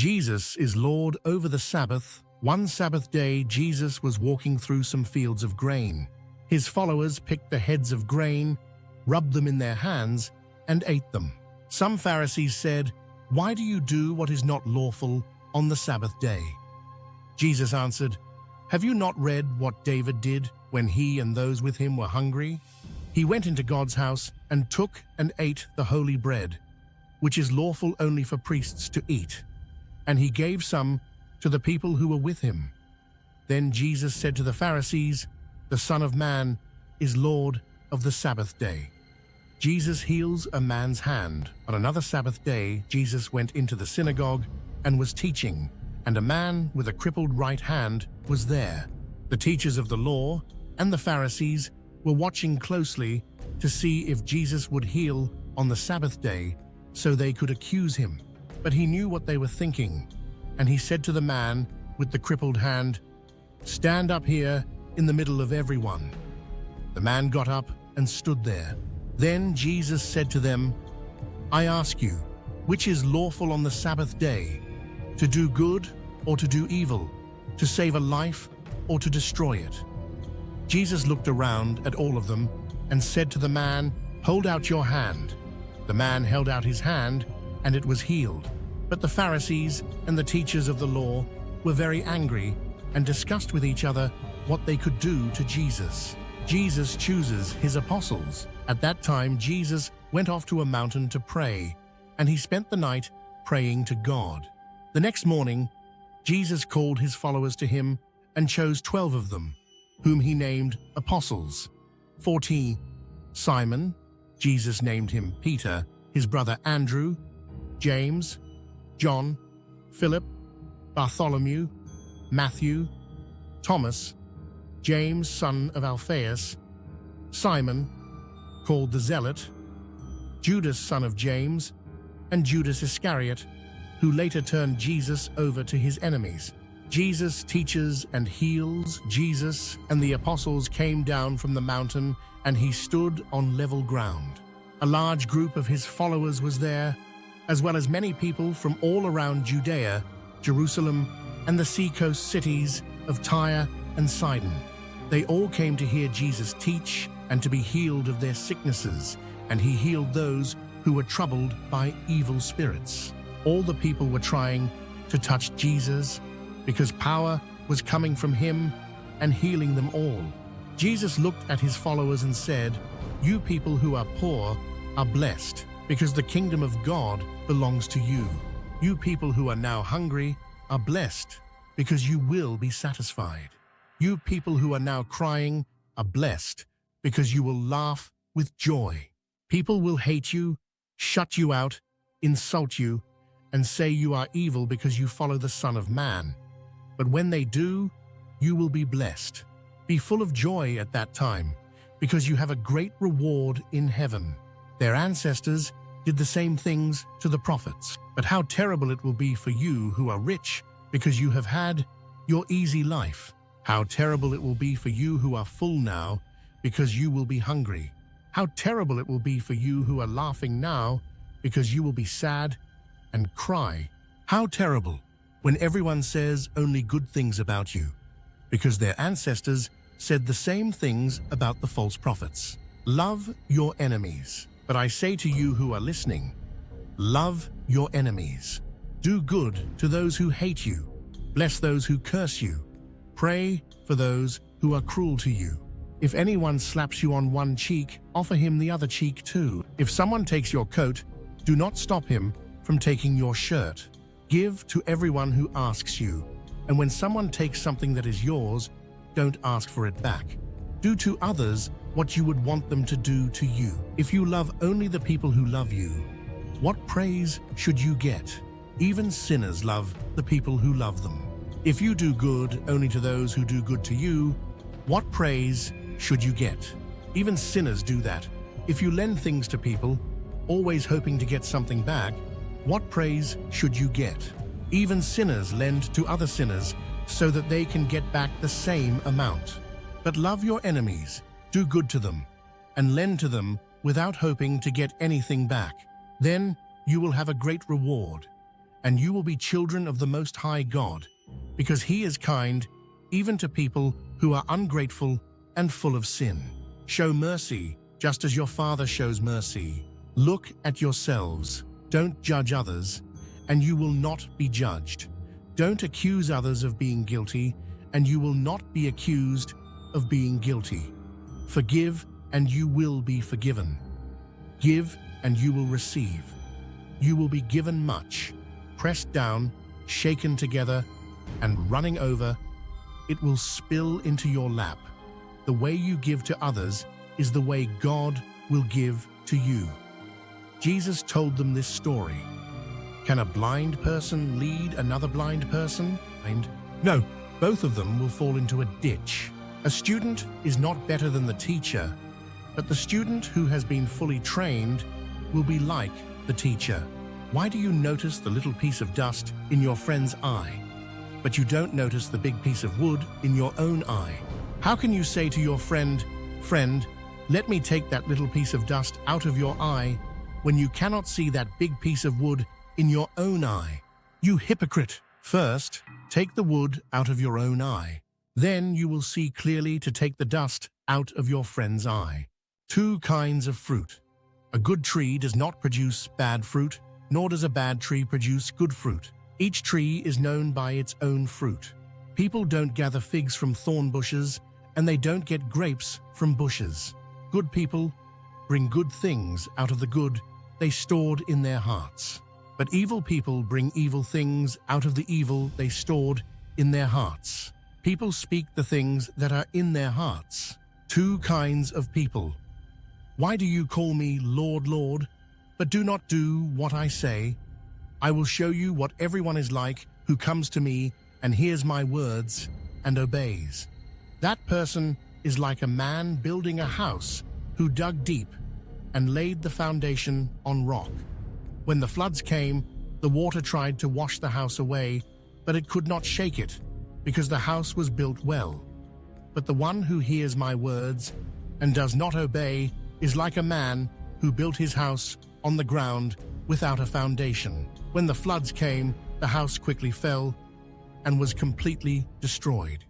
Jesus is Lord over the Sabbath. One Sabbath day, Jesus was walking through some fields of grain. His followers picked the heads of grain, rubbed them in their hands, and ate them. Some Pharisees said, "Why do you do what is not lawful on the Sabbath day?" Jesus answered, "Have you not read what David did when he and those with him were hungry? He went into God's house and took and ate the holy bread, which is lawful only for priests to eat, and he gave some to the people who were with him." Then Jesus said to the Pharisees, "The Son of Man is Lord of the Sabbath day." Jesus heals a man's hand. On another Sabbath day, Jesus went into the synagogue and was teaching, and a man with a crippled right hand was there. The teachers of the law and the Pharisees were watching closely to see if Jesus would heal on the Sabbath day so they could accuse him. But he knew what they were thinking, and he said to the man with the crippled hand, "Stand up here in the middle of everyone." The man got up and stood there. Then Jesus said to them, "I ask you, which is lawful on the Sabbath day, to do good or to do evil, to save a life or to destroy it?" Jesus looked around at all of them and said to the man, "Hold out your hand." The man held out his hand, and it was healed. But the Pharisees and the teachers of the law were very angry and discussed with each other what they could do to Jesus. Jesus chooses his apostles. At that time, Jesus went off to a mountain to pray, and he spent the night praying to God. The next morning, Jesus called his followers to him and chose 12 of them, whom he named apostles. 40, Simon, Jesus named him Peter, his brother Andrew, James, John, Philip, Bartholomew, Matthew, Thomas, James son of Alphaeus, Simon, called the Zealot, Judas son of James, and Judas Iscariot, who later turned Jesus over to his enemies. Jesus teaches and heals. Jesus and the apostles came down from the mountain, and he stood on level ground. A large group of his followers was there, as well as many people from all around Judea, Jerusalem, and the seacoast cities of Tyre and Sidon. They all came to hear Jesus teach and to be healed of their sicknesses, and he healed those who were troubled by evil spirits. All the people were trying to touch Jesus because power was coming from him and healing them all. Jesus looked at his followers and said, "You people who are poor are blessed, because the kingdom of God belongs to you. You people who are now hungry are blessed, because you will be satisfied. You people who are now crying are blessed, because you will laugh with joy. People will hate you, shut you out, insult you, and say you are evil because you follow the Son of Man. But when they do, you will be blessed. Be full of joy at that time, because you have a great reward in heaven. Their ancestors did the same things to the prophets. But how terrible it will be for you who are rich, because you have had your easy life. How terrible it will be for you who are full now, because you will be hungry. How terrible it will be for you who are laughing now, because you will be sad and cry. How terrible when everyone says only good things about you, because their ancestors said the same things about the false prophets. Love your enemies. But I say to you who are listening, love your enemies. Do good to those who hate you. Bless those who curse you. Pray for those who are cruel to you. If anyone slaps you on one cheek, offer him the other cheek too. If someone takes your coat, do not stop him from taking your shirt. Give to everyone who asks you, and when someone takes something that is yours, don't ask for it back. Do to others what you would want them to do to you. If you love only the people who love you, what praise should you get? Even sinners love the people who love them. If you do good only to those who do good to you, what praise should you get? Even sinners do that. If you lend things to people, always hoping to get something back, what praise should you get? Even sinners lend to other sinners so that they can get back the same amount. But love your enemies, do good to them, and lend to them without hoping to get anything back. Then you will have a great reward, and you will be children of the Most High God, because He is kind even to people who are ungrateful and full of sin. Show mercy, just as your Father shows mercy. Look at yourselves. Don't judge others, and you will not be judged. Don't accuse others of being guilty, and you will not be accused of being guilty. Forgive, and you will be forgiven. Give, and you will receive. You will be given much, pressed down, shaken together, and running over. It will spill into your lap. The way you give to others is the way God will give to you. Jesus told them this story. Can a blind person lead another blind person? No, both of them will fall into a ditch. A student is not better than the teacher, but the student who has been fully trained will be like the teacher. Why do you notice the little piece of dust in your friend's eye, but you don't notice the big piece of wood in your own eye? How can you say to your friend, "Friend, let me take that little piece of dust out of your eye," when you cannot see that big piece of wood in your own eye? You hypocrite! First, take the wood out of your own eye. Then you will see clearly to take the dust out of your friend's eye. Two kinds of fruit. A good tree does not produce bad fruit, nor does a bad tree produce good fruit. Each tree is known by its own fruit. People don't gather figs from thorn bushes, and they don't get grapes from bushes. Good people bring good things out of the good they stored in their hearts. But evil people bring evil things out of the evil they stored in their hearts. People speak the things that are in their hearts. Two kinds of people. Why do you call me Lord, Lord, but do not do what I say? I will show you what everyone is like who comes to me and hears my words and obeys. That person is like a man building a house who dug deep and laid the foundation on rock. When the floods came, the water tried to wash the house away, but it could not shake it, because the house was built well. But the one who hears my words and does not obey is like a man who built his house on the ground without a foundation. When the floods came, the house quickly fell and was completely destroyed.